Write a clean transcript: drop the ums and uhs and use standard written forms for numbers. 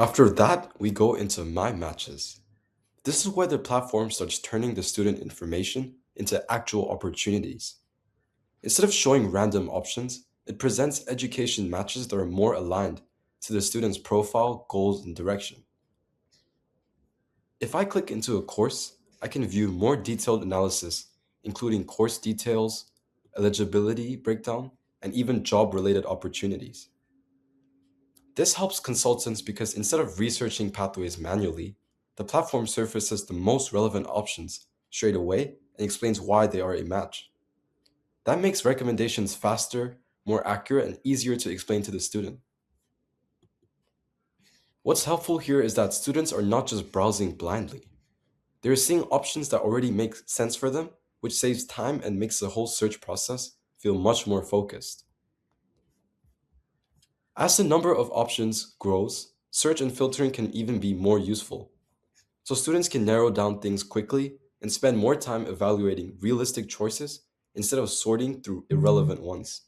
After that, we go into My Matches. This is where the platform starts turning the student information into actual opportunities. Instead of showing random options, it presents education matches that are more aligned to the student's profile, goals, and direction. If I click into a course, I can view more detailed analysis, including course details, eligibility breakdown, and even job related opportunities. This helps consultants because instead of researching pathways manually, the platform surfaces the most relevant options straight away and explains why they are a match. That makes recommendations faster, more accurate, and easier to explain to the student. What's helpful here is that students are not just browsing blindly. They're seeing options that already make sense for them, which saves time and makes the whole search process feel much more focused. As the number of options grows, search and filtering can even be more useful. So students can narrow down things quickly and spend more time evaluating realistic choices instead of sorting through irrelevant ones.